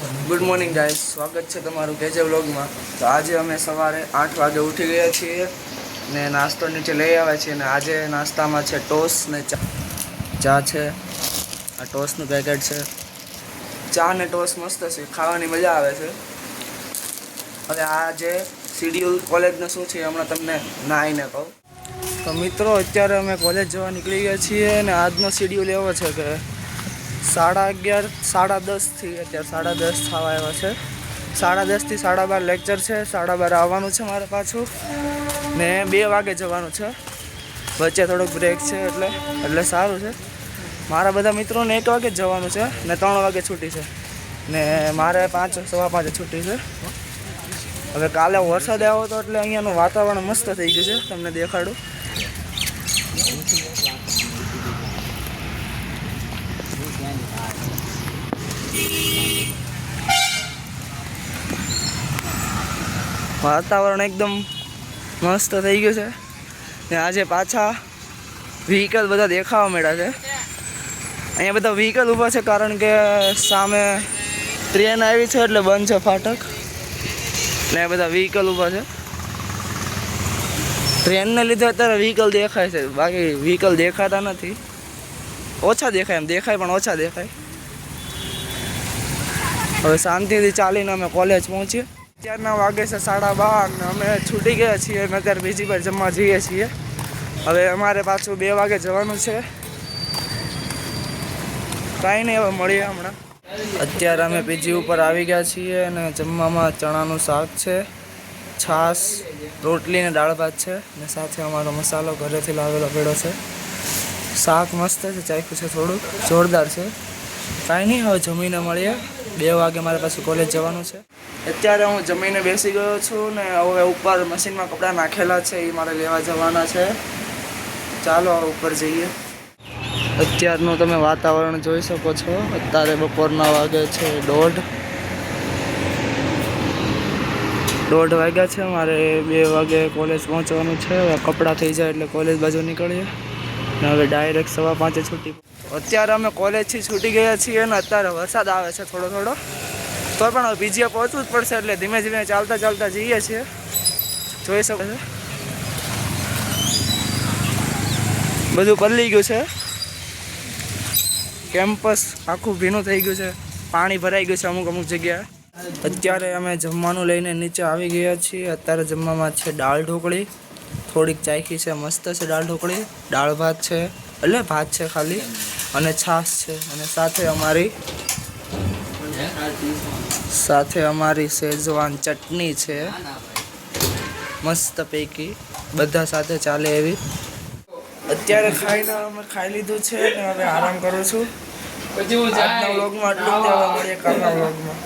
Good morning guys, સ્વાગત છે તમારું કેજે વ્લોગમાં। તો આજે અમે સવારે 8 વાગે ઉઠી ગયા છીએ ને નાસ્તો નીચે લઈ આવ્યા છીએ ને આજે નાસ્તામાં છે ટોસ ને ચા છે। આ ટોસનું પેકેટ છે। ચા ને ટોસ મસ્ત છે, ખાવાની મજા આવે છે। હવે આજે શેડ્યુલ કોલેજનું શું છે હમણાં તમને નાઈને કહું। તો મિત્રો અત્યારે અમે કોલેજ જવા નીકળી ગયા છીએ અને આજનો શેડ્યુલ એવો છે કે 11:30 10:30 થી અત્યારે 10:30 થવા આવ્યા છે। 10:30 થી 12:30 લેક્ચર છે, 12:30 આવવાનું છે મારે પાછું ને 2 વાગે જવાનું છે। વચ્ચે થોડોક બ્રેક છે એટલે સારું છે। મારા બધા મિત્રોને 1 વાગે જ જવાનું છે ને 3 વાગે છૂટી છે ને મારે 5 સવા 5 છૂટી છે। હવે કાલે વરસાદ આવ્યો હતો એટલે અહીંયાનું વાતાવરણ મસ્ત થઈ ગયું છે, તમને દેખાડું। વાતાવરણ એકદમ મસ્ત થઈ ગયું છે ને આજે પાછા વ્હીકલ બધા દેખાવા મળ્યા છે। અહીંયા બધા વ્હીકલ ઊભા છે કારણ કે સામે ટ્રેન આવી છે એટલે બંધ છે ફાટક ને બધા વ્હીકલ ઊભા છે। ટ્રેનને લીધે અત્યારે વ્હીકલ દેખાય છે, બાકી વ્હીકલ દેખાતા નથી, ઓછા દેખાય, એમ દેખાય પણ ઓછા દેખાય। હવે શાંતિથી ચાલીને અમે કોલેજ પહોંચીએ। અત્યારના વાગે છે 12:30 ને અમે છૂટી ગયા છીએ અને અત્યારે બીજી વાર જમવા જઈએ છીએ। હવે અમારે પાછું 2 વાગે જવાનું છે। કાંઈ નહીં, હવે મળીએ હમણાં। અત્યારે અમે પીજી ઉપર આવી ગયા છીએ અને જમવામાં ચણાનું શાક છે, છાશ, રોટલી ને દાળ ભાત છે ને સાથે અમારો મસાલો ઘરેથી લાવેલો પડ્યો છે। શાક મસ્ત છે, ચાખ્યું છે, થોડુંક જોરદાર છે। કાંઈ નહીં, હવે જમીને મળીએ। 2 વાગે મારે પાછું કોલેજ જવાનું છે। અત્યારે હું જમીને બેસી ગયો છું ને હવે ઉપર મશીનમાં કપડાં નાખેલા છે એ મારે લેવા જવાના છે। ચાલો હવે ઉપર જઈએ। અત્યારનું તમે વાતાવરણ જોઈ શકો છો। અત્યારે બપોરના વાગે છે 1:30 વાગ્યા છે। મારે 2 વાગે કોલેજ પહોંચવાનું છે। હવે કપડાં થઈ જાય એટલે કોલેજ બાજુ નીકળીએ ને હવે ડાયરેક્ટ 5:15 છૂટી। અત્યારે અમે કોલેજથી છૂટી ગયા છીએ અને અત્યારે વરસાદ આવે છે થોડો થોડો, તો પણ હવે પીજીએ પહોંચવું જ પડશે એટલે ધીમે ધીમે ચાલતા જઈએ છીએ। જોઈ શકો છો બધું પલળી ગયું છે, કેમ્પસ આખું ભીનું થઈ ગયું છે, પાણી ભરાઈ ગયું છે અમુક જગ્યાએ। અત્યારે અમે જમવાનું લઈને નીચે આવી ગયા છીએ। અત્યારે જમવામાં છે દાળ ઢોકળી, થોડીક ચાખી છે, મસ્ત છે દાળ ઢોકળી। દાળ ભાત છે એટલે ભાત છે ખાલી અને છાશ છે અને સાથે અમારી શેઝવાન ચટણી છે, મસ્ત પૈકી, બધા સાથે ચાલે એવી। અત્યારે અમે ખાઈ લીધું છે ને હવે આરામ કરું છું। આજના વ્લોગમાં આટલું જ, મળીએ કાલના વ્લોગમાં।